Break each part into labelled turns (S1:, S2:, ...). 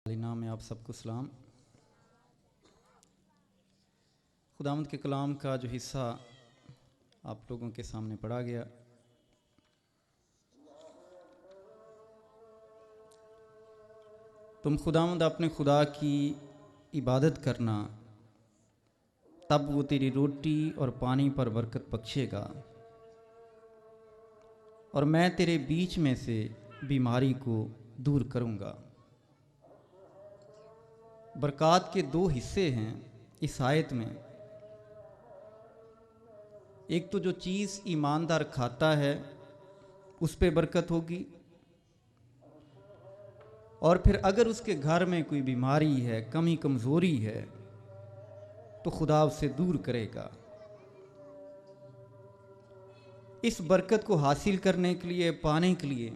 S1: नाम में आप सबको सलाम। खुदावंद के कलाम का जो हिस्सा आप लोगों के सामने पढ़ा गया, तुम खुदावंद अपने खुदा की इबादत करना, तब वो तेरी रोटी और पानी पर बरकत बख्शेगा और मैं तेरे बीच में से बीमारी को दूर करूंगा। बरक़ात के दो हिस्से हैं इस आयत में। एक तो जो चीज़ ईमानदार खाता है उस पे बरकत होगी, और फिर अगर उसके घर में कोई बीमारी है, कमी कमज़ोरी है, तो खुदा उससे दूर करेगा। इस बरकत को हासिल करने के लिए, पाने के लिए,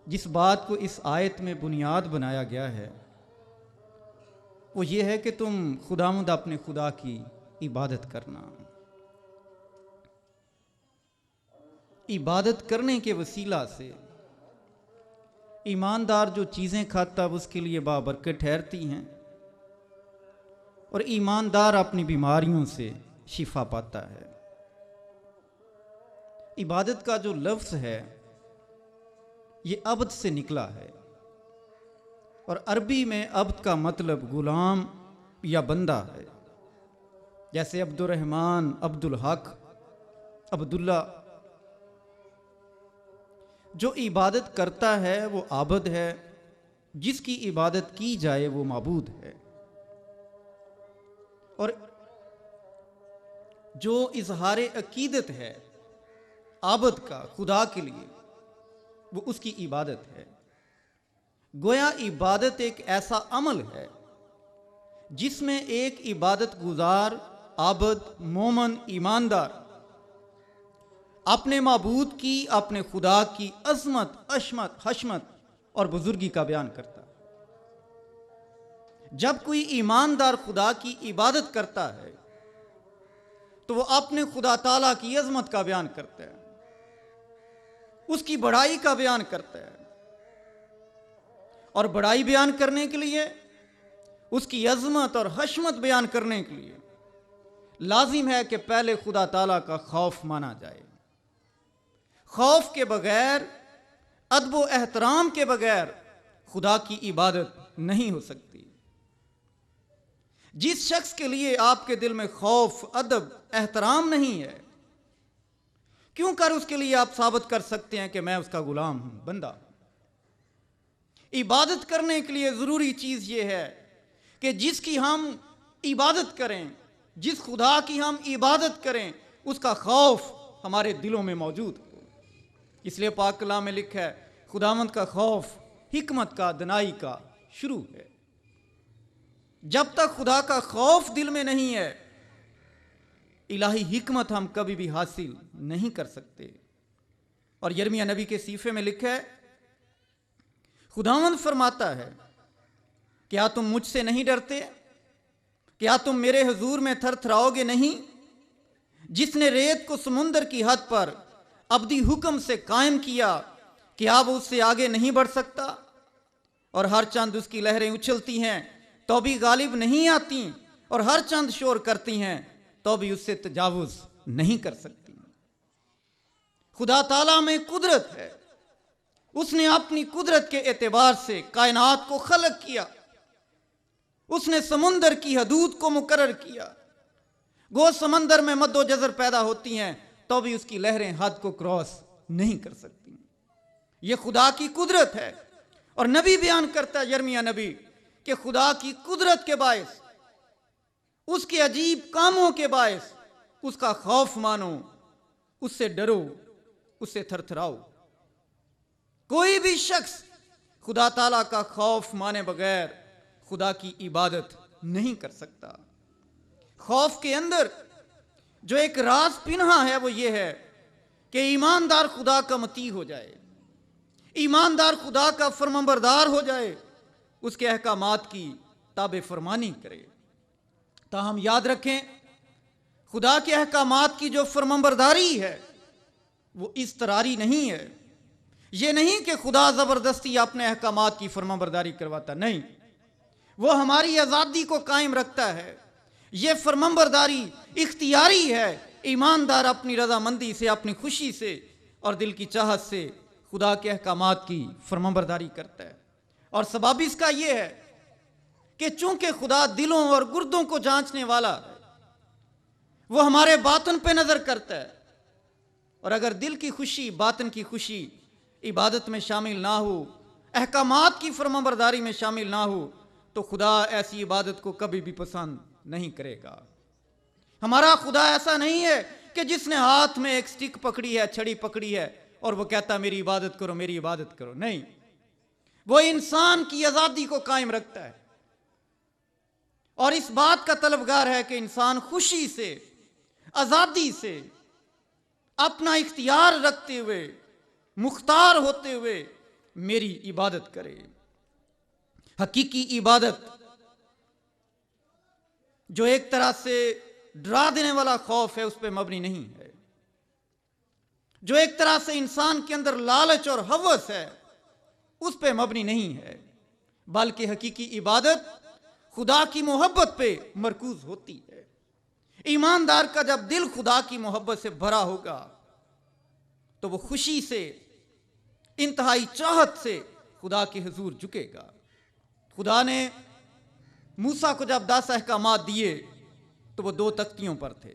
S1: जिस बात को इस आयत में बुनियाद बनाया गया है वो ये है कि तुम खुदावंद अपने खुदा की इबादत करना। इबादत करने के वसीला से ईमानदार जो चीज़ें खाता उसके लिए बाबरकत ठहरती हैं, और ईमानदार अपनी बीमारियों से शिफा पाता है। इबादत का जो लफ्ज़ है ये अब्द से निकला है, और अरबी में अब्द का मतलब गुलाम या बंदा है। जैसे अब्दुर्रहमान, अब्दुल हक, अब्दुल्ला। जो इबादत करता है वो आबद है, जिसकी इबादत की जाए वो माबूद है। और जो इजहार अकीदत है आबद का खुदा के लिए, वो उसकी इबादत है। गोया इबादत एक ऐसा अमल है जिसमें एक इबादत गुजार, आबद, मोमन, ईमानदार अपने माबूद की, अपने खुदा की अज़मत, अशमत, हशमत और बुजुर्गी का बयान करता है। जब कोई ईमानदार खुदा की इबादत करता है तो वो अपने खुदा ताला की अज़मत का बयान करता है, उसकी बड़ाई का बयान करता है। और बड़ाई बयान करने के लिए, उसकी अज़मत और हशमत बयान करने के लिए लाजिम है कि पहले खुदा ताला का खौफ माना जाए। खौफ के बगैर, अदब व एहतराम के बगैर खुदा की इबादत नहीं हो सकती। जिस शख्स के लिए आपके दिल में खौफ, अदब, एहतराम नहीं है, क्यों कर उसके लिए आप साबित कर सकते हैं कि मैं उसका गुलाम हूं, बंदा। इबादत करने के लिए ज़रूरी चीज़ यह है कि जिसकी हम इबादत करें, जिस खुदा की हम इबादत करें, उसका खौफ हमारे दिलों में मौजूद हो। इसलिए पाक कलाम में लिखा है, खुदावंद का खौफ हिकमत का, दनाई का शुरू है। जब तक खुदा का खौफ दिल में नहीं है, इलाही हिकमत हम कभी भी हासिल नहीं कर सकते। और यिर्मयाह नबी के सीफे में लिखा है, खुदावंद फरमाता है, क्या तुम मुझसे नहीं डरते? क्या तुम मेरे हुजूर में थरथराओगे नहीं? जिसने रेत को समुंदर की हद पर अब्दी हुक्म से कायम किया, क्या वो उससे आगे नहीं बढ़ सकता? और हर चंद उसकी लहरें उछलती हैं तो भी गालिब नहीं आती, और हर चंद शोर करती हैं तो भी उससे तजावुज नहीं कर सकती। खुदा ताला में कुदरत है। उसने अपनी कुदरत के एतबार से कायनात को खलक किया। उसने समुंदर की हदूद को मुकर्रर किया। गो समंदर में मद्दो जज़र पैदा होती हैं तो भी उसकी लहरें हद को क्रॉस नहीं कर सकती। यह खुदा की कुदरत है। और नबी बयान करता है, यिर्मयाह नबी, कि खुदा की कुदरत के बायस, उसके अजीब कामों के बायस उसका खौफ मानो, उससे डरो, उससे थरथराओ। कोई भी शख्स खुदा ताला का खौफ माने बगैर खुदा की इबादत नहीं कर सकता। खौफ के अंदर जो एक राज पिन्हा है वो ये है कि ईमानदार खुदा का मती हो जाए, ईमानदार खुदा का फरमाबरदार हो जाए, उसके अहकामात की ताबे फरमानी करे। ताहम याद रखें, खुदा के अहकामात की जो फरमाबरदारी है वो इस्तरारी नहीं है। ये नहीं कि खुदा ज़बरदस्ती अपने अहकामात की फरमाबरदारी करवाता, नहीं, वो हमारी आज़ादी को कायम रखता है। ये फरमाबरदारी इख्तियारी है। ईमानदार अपनी रजामंदी से, अपनी खुशी से और दिल की चाहत से खुदा के अहकामात की फरमाबरदारी करता है। और सबब इसका ये है कि चूंकि खुदा दिलों और गुर्दों को जांचने वाला है, वो हमारे बातन पे नजर करता है। और अगर दिल की खुशी, बातन की खुशी इबादत में शामिल ना हो, अहकामात की फरमाबरदारी में शामिल ना हो, तो खुदा ऐसी इबादत को कभी भी पसंद नहीं करेगा। हमारा खुदा ऐसा नहीं है कि जिसने हाथ में एक स्टिक पकड़ी है, छड़ी पकड़ी है और वो कहता मेरी इबादत करो, मेरी इबादत करो। नहीं, वो इंसान की आजादी को कायम रखता है और इस बात का तलबगार है कि इंसान खुशी से, आजादी से, अपना इख्तियार रखते हुए, मुख्तार होते हुए मेरी इबादत करे। हकीकी इबादत जो एक तरह से डरा देने वाला खौफ है, उस पर मबनी नहीं है। जो एक तरह से इंसान के अंदर लालच और हवस है, उस पर मबनी नहीं है, बल्कि हकीकी इबादत खुदा की मोहब्बत पे मरकूज होती है। ईमानदार का जब दिल खुदा की मोहब्बत से भरा होगा तो वो खुशी से, इंतहाई चाहत से खुदा के हुजूर झुकेगा। खुदा ने मूसा को जब 10 अहकामात दिए तो वो 2 तख्तियों पर थे,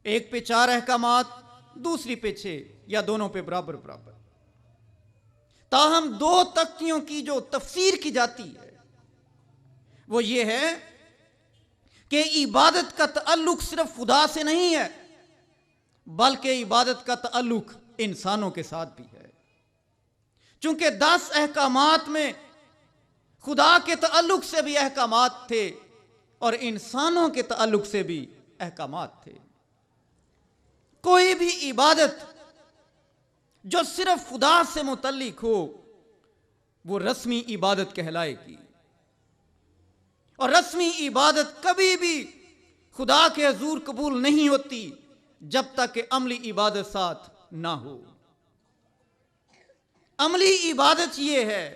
S1: एक पे 4 अहकामात, दूसरी पे 6 या दोनों पे बराबर बराबर। ताहम 2 तख्तियों की जो तफसीर की जाती है वो ये है कि इबादत का ताल्लुक सिर्फ खुदा से नहीं है, बल्कि इबादत का ताल्लुक इंसानों के साथ भी है। चूंकि 10 अहकामात में खुदा के ताल्लुक से भी अहकामात थे और इंसानों के ताल्लुक से भी अहकामात थे। कोई भी इबादत जो सिर्फ खुदा से मुतल्लिक हो वो रस्मी इबादत कहलाएगी, और रस्मी इबादत कभी भी खुदा के हुजूर कबूल नहीं होती जब तक कि अमली इबादत साथ ना हो। अमली इबादत ये है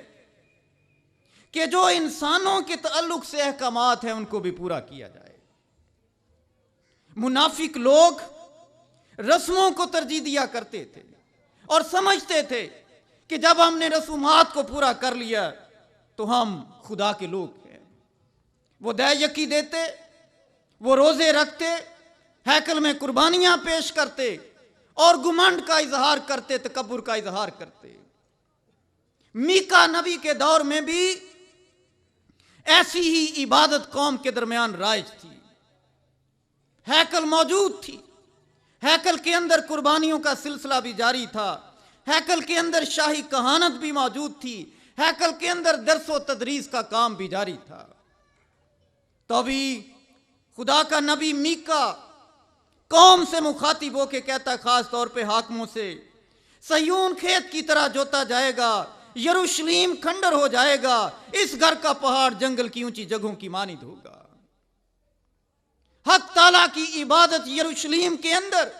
S1: कि जो इंसानों के ताल्लुक से अहकामात हैं उनको भी पूरा किया जाए। मुनाफिक लोग रस्मों को तरजीह दिया करते थे और समझते थे कि जब हमने रसूमात को पूरा कर लिया तो हम खुदा के लोग हैं। वो दया-यकी देते, वो रोजे रखते, हैकल में कुर्बानियां पेश करते और गुमंड का इजहार करते, तकब्बुर का इजहार करते। मीका नबी के दौर में भी ऐसी ही इबादत कौम के दरमियान राइज थी। हैकल मौजूद थी, हैकल के अंदर कुर्बानियों का सिलसिला भी जारी था, हैकल के अंदर शाही कहानत भी मौजूद थी, हैकल के अंदर दर्स व तदरीस का काम भी जारी था। तो भी खुदा का नबी मीका कौम से मुखातिब होके कहता, खास तौर पे हाकिमों से, सयून खेत की तरह जोता जाएगा, यरूशलेम खंडर हो जाएगा, इस घर का पहाड़ जंगल की ऊंची जगहों की मानिद होगा। हक ताला की इबादत यरूशलेम के अंदर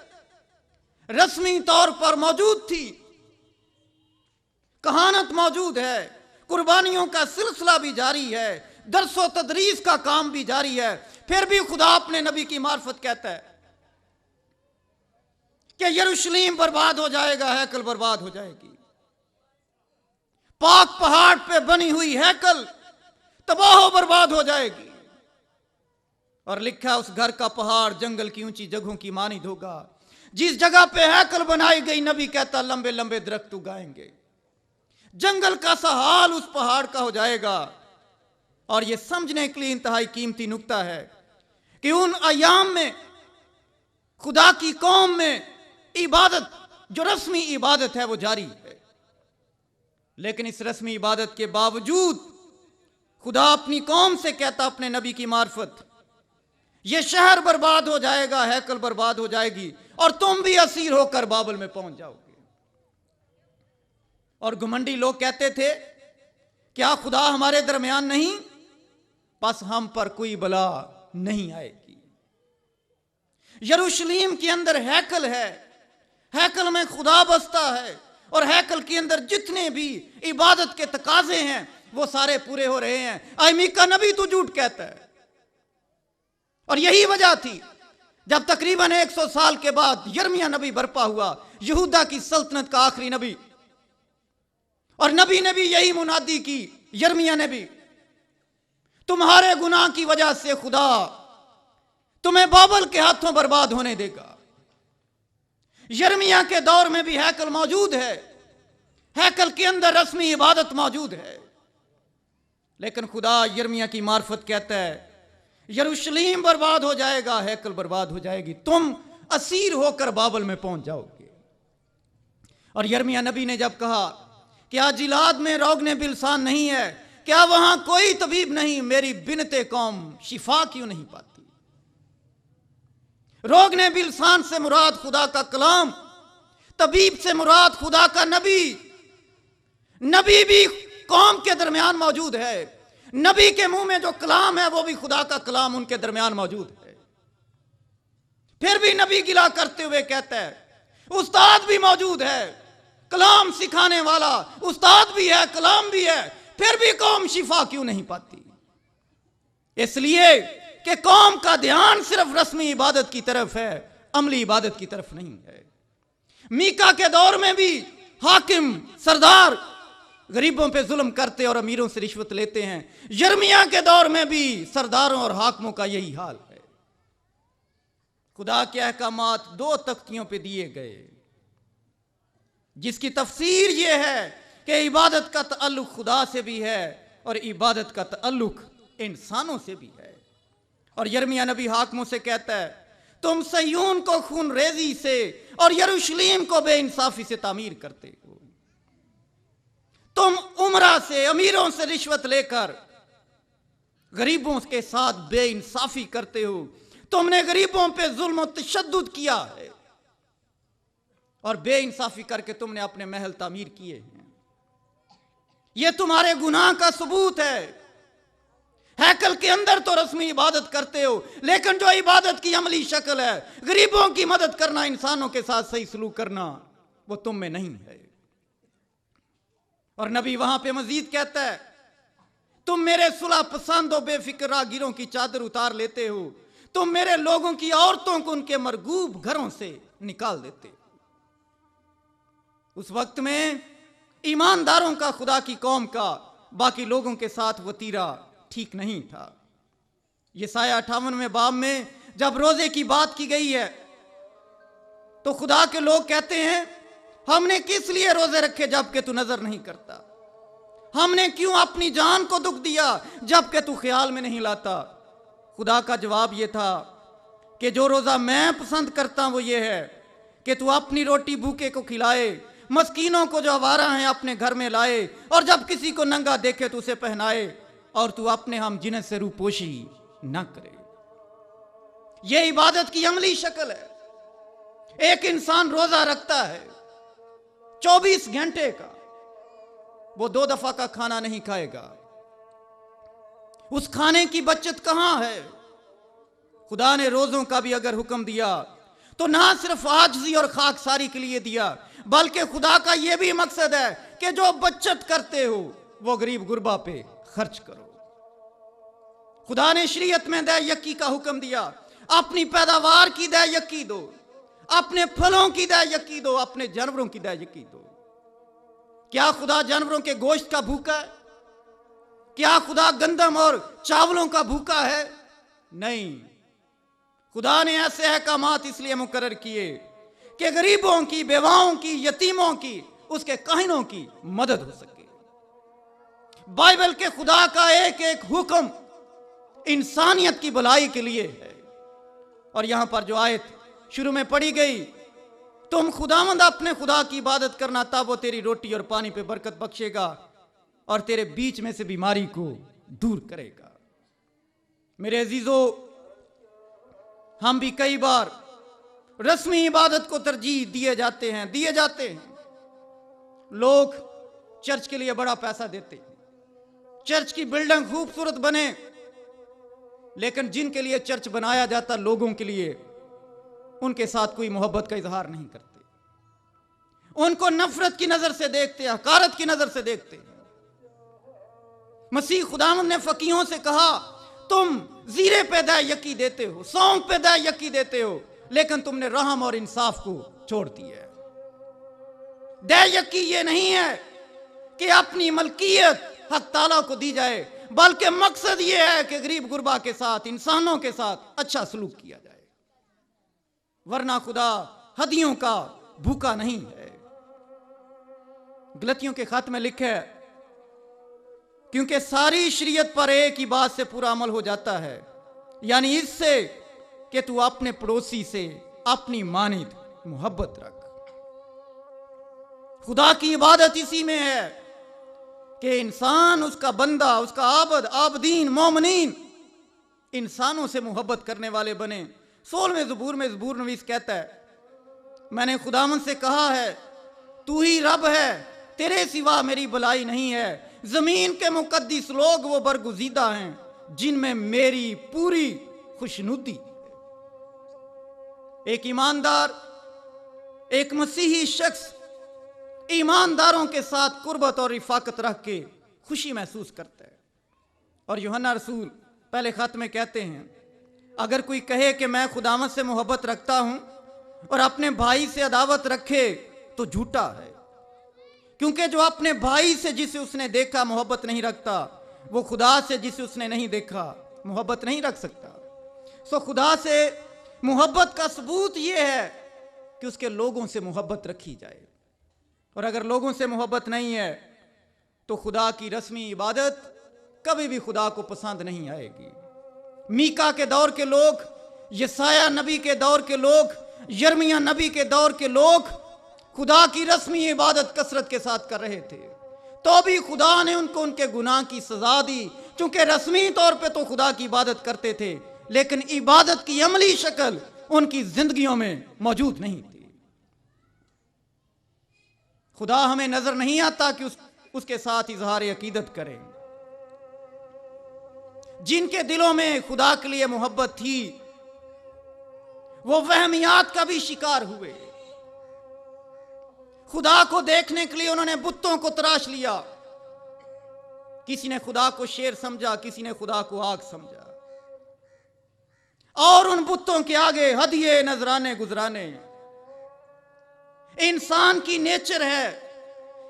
S1: रस्मी तौर पर मौजूद थी, कहानत मौजूद है, कुर्बानियों का सिलसिला भी जारी है, दर्स व तदरीस का काम भी जारी है। फिर भी खुदा अपने नबी की मार्फत कहता है कि यरूशलेम बर्बाद हो जाएगा, हैकल बर्बाद हो जाएगी। पाक पहाड़ पे बनी हुई हैकल तबाह बर्बाद हो जाएगी। और लिखा उस घर का पहाड़ जंगल की ऊंची जगहों की मानिद होगा। जिस जगह पे हैकल बनाई गई, नबी कहता लंबे लंबे दरख्त उगाएंगे, जंगल का सा हाल उस पहाड़ का हो जाएगा। और यह समझने के लिए इंतहाई कीमती नुक्ता है कि उन अयाम में खुदा की कौम में इबादत, जो रस्मी इबादत है, वो जारी है। लेकिन इस रस्मी इबादत के बावजूद खुदा अपनी कौम से कहता अपने नबी की मार्फत, यह शहर बर्बाद हो जाएगा, हैकल बर्बाद हो जाएगी और तुम भी असीर होकर बाबल में पहुंच जाओगे। और घुमंडी लोग कहते थे, क्या खुदा हमारे दरमियान नहीं, बस हम पर कोई बला नहीं आएगी। यरूशलेम के अंदर हैकल है, हैकल में खुदा बसता है, और हैकल के अंदर जितने भी इबादत के तकाजे हैं वो सारे पूरे हो रहे हैं। ऐ मीका नबी तू झूठ कहता है। और यही वजह थी जब तकरीबन 100 साल के बाद यिर्मयाह नबी बर्पा हुआ, यहूदा की सल्तनत का आखिरी नबी, और नबी ने भी यही मुनादी की, यिर्मयाह ने भी, तुम्हारे गुनाह की वजह से खुदा तुम्हें बाबल के हाथों बर्बाद होने देगा। यिर्मयाह के दौर में भी हैकल मौजूद है, हैकल के अंदर रस्मी इबादत मौजूद है, लेकिन खुदा यिर्मयाह की मार्फत कहता है यरूशलेम बर्बाद हो जाएगा, हैकल बर्बाद हो जाएगी, तुम असीर होकर बाबल में पहुंच जाओगे। और यिर्मयाह नबी ने जब कहा क्या जिलाद में रोगने बिलसान नहीं है, क्या वहां कोई तबीब नहीं, मेरी बिनते कौम शिफा क्यों नहीं पाती। रोगने बिलसान से मुराद खुदा का कलाम, तबीब से मुराद खुदा का नबी। नबी भी कौम के दरमियान मौजूद है, नबी के मुंह में जो कलाम है वो भी खुदा का कलाम उनके दरमियान मौजूद है। फिर भी नबी गिला करते हुए कहता है उस्ताद भी मौजूद है, कलाम सिखाने वाला उस्ताद भी है, कलाम भी है, फिर भी कौम शिफा क्यों नहीं पाती। इसलिए कि कौम का ध्यान सिर्फ रस्मी इबादत की तरफ है, अमली इबादत की तरफ नहीं है। मीका के दौर में भी हाकिम सरदार गरीबों पे जुल्म करते और अमीरों से रिश्वत लेते हैं। यिर्मयाह के दौर में भी सरदारों और हाकिमों का यही हाल है। खुदा के अहकामात 2 तख्तियों पे दिए गए, जिसकी तफसीर यह है कि इबादत का तअल्लुक खुदा से भी है और इबादत का तअल्लुक इंसानों से भी है। और यिर्मयाह नबी हाकिमों से कहता है तुम सयून को खून रेजी से और यरूशलेम को बेइंसाफी से तामीर करते हो, तुम उमरा से अमीरों से रिश्वत लेकर गरीबों के साथ बेइंसाफी करते हो, तुमने गरीबों पे जुल्म और तशद्दुद किया है और बेइंसाफी करके तुमने अपने महल तामीर किए हैं। यह तुम्हारे गुनाह का सबूत है। हैकल के अंदर तो रस्मी इबादत करते हो, लेकिन जो इबादत की अमली शक्ल है, गरीबों की मदद करना, इंसानों के साथ सही सलूक करना, वो तुम में नहीं है। और नबी वहां पे मजीद कहता है तुम मेरे सुलह पसंद और बेफिक्र राहगीरों की चादर उतार लेते हो, तुम मेरे लोगों की औरतों को उनके मरगूब घरों से निकाल देते हो। उस वक्त में ईमानदारों का, खुदा की कौम का बाकी लोगों के साथ वतीरा ठीक नहीं था। यसाया 58वें बाब में जब रोजे की बात की गई है तो खुदा के लोग कहते हैं हमने किस लिए रोजे रखे जबकि तू नजर नहीं करता, हमने क्यों अपनी जान को दुख दिया जबकि तू ख्याल में नहीं लाता। खुदा का जवाब यह था कि जो रोजा मैं पसंद करता हूं वो ये है कि तू अपनी रोटी भूखे को खिलाए, मस्कीनों को जो आवारा हैं अपने घर में लाए, और जब किसी को नंगा देखे तो उसे पहनाए, और तू अपने हम जिन्स से रूपोशी न करे। यह इबादत की अमली शक्ल है। एक इंसान रोजा रखता है 24 घंटे का, वो 2 दफा का खाना नहीं खाएगा। उस खाने की बचत कहां है। खुदा ने रोजों का भी अगर हुक्म दिया तो ना सिर्फ आजिज़ी और खाकसारी के लिए दिया, बल्कि खुदा का यह भी मकसद है कि जो बचत करते हो वो गरीब गुरबा पे खर्च करो। खुदा ने शरीयत में दे यकी का हुक्म दिया, अपनी पैदावार की दे यकी दो, अपने फलों की दे यकी दो, अपने जानवरों की दे यकी दो। क्या खुदा जानवरों के गोश्त का भूखा है? क्या खुदा गंदम और चावलों का भूखा है? नहीं। खुदा ने ऐसे अहकामात इसलिए मुकर्रर किए कि गरीबों की, बेवाओं की, यतीमों की, उसके काहिनों की मदद हो सके। बाइबल के खुदा का एक एक हुक्म इंसानियत की भलाई के लिए है। और यहां पर जो आयत शुरू में पढ़ी गई, तुम खुदावंद अपने खुदा की इबादत करना तब वो तेरी रोटी और पानी पे बरकत बख्शेगा और तेरे बीच में से बीमारी को दूर करेगा। मेरे अजीजों, हम भी कई बार रस्मी इबादत को तरजीह दिए जाते हैं। लोग चर्च के लिए बड़ा पैसा देते हैं, चर्च की बिल्डिंग खूबसूरत बने, लेकिन जिनके लिए चर्च बनाया जाता लोगों के लिए, उनके साथ कोई मोहब्बत का इजहार नहीं करते। उनको नफरत की नजर से देखते, हकारत की नजर से देखते। मसीह खुदावंद ने फकीहों से कहा, तुम जीरे पे दाए यकी देते हो, सौंफ पे दाए यकी देते हो, लेकिन तुमने रहम और इंसाफ को छोड़ दिया। दाए यकी ये नहीं है कि अपनी मलकियत हक ताला को दी जाए, बल्कि मकसद ये है कि गरीब गुरबा के साथ, इंसानों के साथ अच्छा सलूक किया जाए। वरना खुदा हदियों का भूखा नहीं है। गलतियों के खत में लिखा है, क्योंकि सारी शरीयत पर एक ही बात से पूरा अमल हो जाता है, यानी इससे कि तू अपने पड़ोसी से अपनी मानिद मोहब्बत रख। खुदा की इबादत इसी में है कि इंसान, उसका बंदा, उसका आबद, आबदीन, मोमिनीन इंसानों से मोहब्बत करने वाले बने। 16वें ज़बूर में ज़बूर नवीस कहता है, मैंने खुदावंद से कहा है, तू ही रब है, तेरे सिवा मेरी भलाई नहीं है। जमीन के मुकद्दिस लोग वो बरगुजीदा हैं जिनमें मेरी पूरी खुशनुदी। एक ईमानदार, एक मसीही शख्स ईमानदारों के साथ कुर्बत और रिफाकत रख के खुशी महसूस करता है। और यूहन्ना रसूल पहले खत में कहते हैं, अगर कोई कहे कि मैं खुदावंद से मोहब्बत रखता हूं और अपने भाई से अदावत रखे तो झूठा है, क्योंकि जो अपने भाई से जिसे उसने देखा मोहब्बत नहीं रखता, वो खुदा से जिसे उसने नहीं देखा मोहब्बत नहीं रख सकता। सो खुदा से मोहब्बत का सबूत यह है कि उसके लोगों से मोहब्बत रखी जाए। और अगर लोगों से मोहब्बत नहीं है तो खुदा की रस्मी इबादत कभी भी खुदा को पसंद नहीं आएगी। मीका के दौर के लोग, यसाया नबी के दौर के लोग, यर्मिया नबी के दौर के लोग खुदा की रस्मी इबादत कसरत के साथ कर रहे थे, तो भी खुदा ने उनको उनके गुनाह की सजा दी, क्योंकि रस्मी तौर पे तो खुदा की इबादत करते थे, लेकिन इबादत की अमली शक्ल उनकी जिंदगियों में मौजूद नहीं थी। खुदा हमें नजर नहीं आता कि उसके साथ इजहार अकीदत करें। जिनके दिलों में खुदा के लिए मोहब्बत थी, वो वहमियात का भी शिकार हुए। खुदा को देखने के लिए उन्होंने बुतों को तराश लिया। किसी ने खुदा को शेर समझा, किसी ने खुदा को आग समझा, और उन बुतों के आगे हदिये नजराने गुजराने। इंसान की नेचर है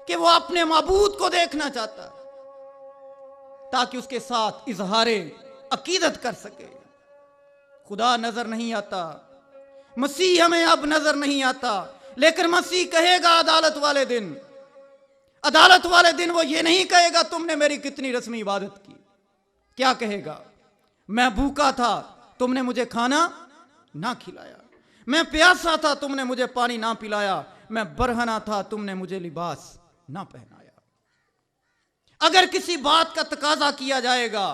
S1: कि वो अपने माबूद को देखना चाहता है ताकि उसके साथ इजहारे अकीदत कर सके। खुदा नजर नहीं आता, मसीह हमें अब नजर नहीं आता, लेकिन मसीह कहेगा अदालत वाले दिन, अदालत वाले दिन वो ये नहीं कहेगा तुमने मेरी कितनी रस्मी इबादत की। क्या कहेगा? मैं भूखा था, तुमने मुझे खाना ना खिलाया, मैं प्यासा था, तुमने मुझे पानी ना पिलाया, मैं बरहना था, तुमने मुझे लिबास ना पहनाया। अगर किसी बात का तकाजा किया जाएगा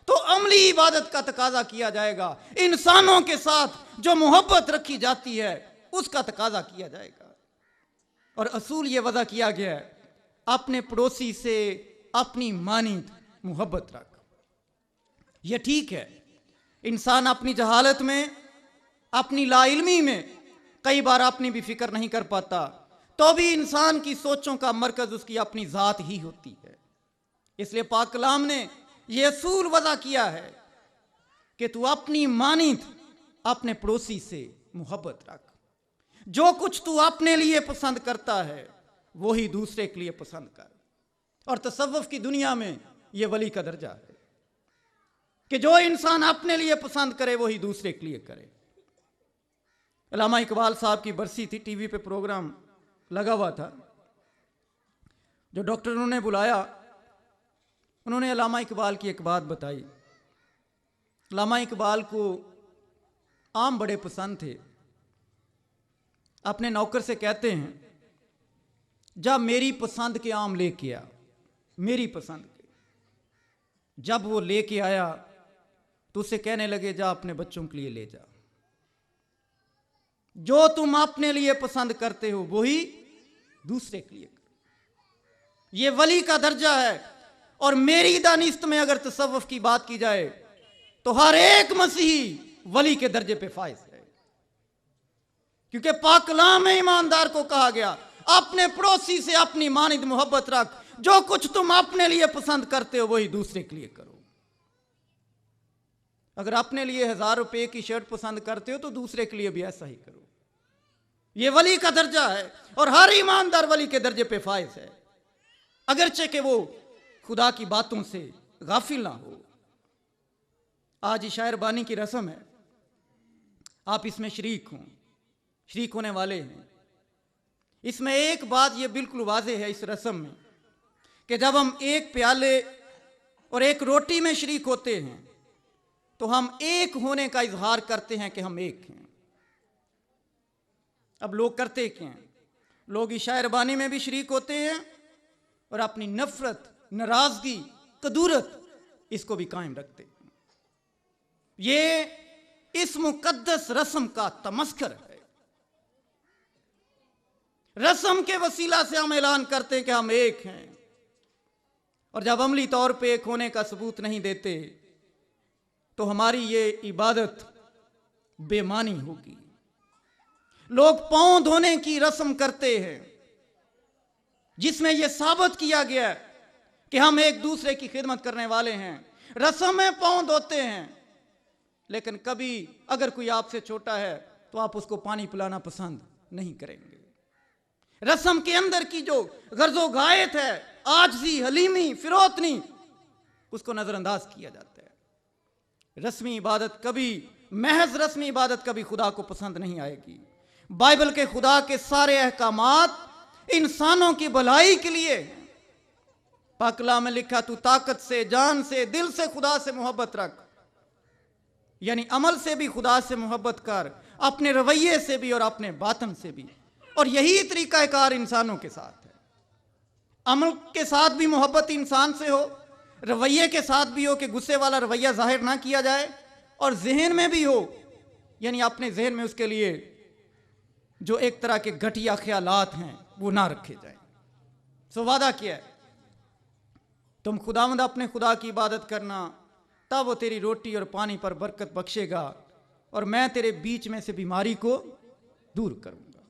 S1: तो अमली इबादत का तकाजा किया जाएगा। इंसानों के साथ जो मोहब्बत रखी जाती है उसका तकाजा किया जाएगा। और असूल यह वज़ा किया गया है, अपने पड़ोसी से अपनी मानिद मोहब्बत रख। यह ठीक है, इंसान अपनी जहालत में, अपनी लाइल्मी में कई बार अपनी भी फिक्र नहीं कर पाता, तो भी इंसान की सोचों का मरकज उसकी अपनी जात ही होती है। इसलिए पाक कलाम ने यह असूल वज़ा किया है कि तू अपनी मानिद अपने पड़ोसी से मोहब्बत रख। जो कुछ तू अपने लिए पसंद करता है वही दूसरे के लिए पसंद कर। और तसव्वुफ की दुनिया में यह वली का दर्जा है कि जो इंसान अपने लिए पसंद करे वही दूसरे के लिए करे। अल्लामा इकबाल साहब की बरसी थी, टीवी पे प्रोग्राम लगा हुआ था। जो डॉक्टरों ने बुलाया, उन्होंने अल्लामा इकबाल की एक बात बताई। अल्लामा इकबाल को आम बड़े पसंद थे। अपने नौकर से कहते हैं, जब मेरी पसंद के आम लेके आ, मेरी पसंद के। जब वो लेके आया तो उसे कहने लगे, जा अपने बच्चों के लिए ले जा। जो तुम अपने लिए पसंद करते हो वही दूसरे के लिए करो। ये वली का दर्जा है। और मेरी दानिस्त में अगर तसव्वुफ की बात की जाए तो हर एक मसीही वली के दर्जे पे फाइज है, क्योंकि पाक कलाम में ईमानदार को कहा गया, अपने पड़ोसी से अपनी मानिद मोहब्बत रख। जो कुछ तुम अपने लिए पसंद करते हो वही दूसरे के लिए करो। अगर अपने लिए 1000 रुपए की शर्ट पसंद करते हो तो दूसरे के लिए भी ऐसा ही करो। यह वली का दर्जा है और हर ईमानदार वली के दर्जे पे फायज है, अगरचे कि वो खुदा की बातों से गाफिल ना हो। आज शायर बानी की रस्म है, आप इसमें शरीक होने वाले हैं। इसमें एक बात यह बिल्कुल वाज़ेह है इस रस्म में कि जब हम एक प्याले और एक रोटी में शरीक होते हैं तो हम एक होने का इजहार करते हैं कि हम एक हैं। अब लोग करते क्या हैं? लोग इस शायर बानी में भी शरीक होते हैं और अपनी नफरत, नाराजगी, कदूरत इसको भी कायम रखते हैं। ये इस मुकद्दस रस्म का तमस्खर है। रस्म के वसीला से हम ऐलान करते हैं कि हम एक हैं, और जब अमली तौर पे एक होने का सबूत नहीं देते तो हमारी ये इबादत बेमानी होगी। लोग पांव धोने की रस्म करते हैं जिसमें यह साबित किया गया कि हम एक दूसरे की खिदमत करने वाले हैं। रस्म में पांव धोते हैं, लेकिन कभी अगर कोई आपसे छोटा है तो आप उसको पानी पिलाना पसंद नहीं करेंगे। रस्म के अंदर की जो गर्जो गायत है, आजजी, हलीमी, फिरौतनी, उसको नजरअंदाज किया जाता है। रस्मी इबादत कभी, महज रस्मी इबादत कभी खुदा को पसंद नहीं आएगी। बाइबल के खुदा के सारे अहकामात इंसानों की भलाई के लिए। पाक कलाम में लिखा, तू ताकत से, जान से, दिल से खुदा से मोहब्बत रख, यानी अमल से भी खुदा से मोहब्बत कर, अपने रवैये से भी और अपने बातन से भी। और यही तरीकाकार इंसानों के साथ है। अमल के साथ भी मोहब्बत इंसान से हो, रवैये के साथ भी हो कि गुस्से वाला रवैया जाहिर ना किया जाए, और जहन में भी हो, यानी अपने जहन में उसके लिए जो एक तरह के घटिया ख्यालात हैं वो ना रखे जाएं। सो वादा किया है, तुम खुदावंद अपने खुदा की इबादत करना, तब वो तेरी रोटी और पानी पर बरकत बख्शेगा और मैं तेरे बीच में से बीमारी को दूर करूंगा।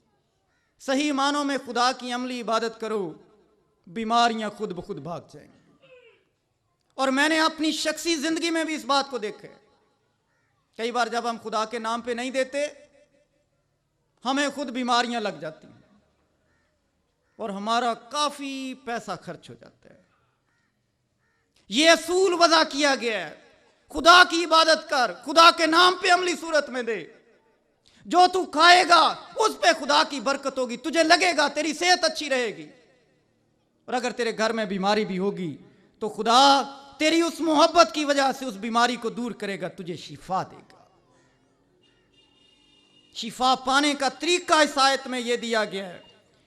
S1: सही मानों में खुदा की अमली इबादत करो, बीमारियां खुद ब खुद भाग जाएंगी। और मैंने अपनी शख्सी जिंदगी में भी इस बात को देखा है। कई बार जब हम खुदा के नाम पे नहीं देते, हमें खुद बीमारियां लग जाती हैं और हमारा काफी पैसा खर्च हो जाता है। यह असूल वज़ा किया गया है, खुदा की इबादत कर, खुदा के नाम पे अमली सूरत में दे। जो तू खाएगा उस पे खुदा की बरकत होगी, तुझे लगेगा तेरी सेहत अच्छी रहेगी। और अगर तेरे घर में बीमारी भी होगी तो खुदा तेरी उस मोहब्बत की वजह से उस बीमारी को दूर करेगा, तुझे शिफा देगा। शिफा पाने का तरीका इस आयत में यह दिया गया है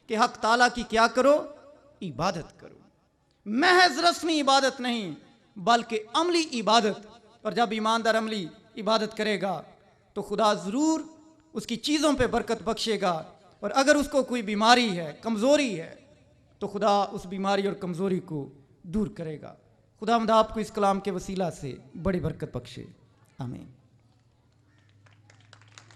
S1: कि हक ताला की क्या करो, इबादत करो। महज रस्मी इबादत नहीं बल्कि अमली इबादत। और जब ईमानदार अमली इबादत करेगा तो खुदा जरूर उसकी चीज़ों पे बरकत बख्शेगा। और अगर उसको कोई बीमारी है, कमज़ोरी है, तो खुदा उस बीमारी और कमज़ोरी को दूर करेगा। खुदावंद आपको इस कलाम के वसीला से बड़ी बरकत बख्शे। आमीन।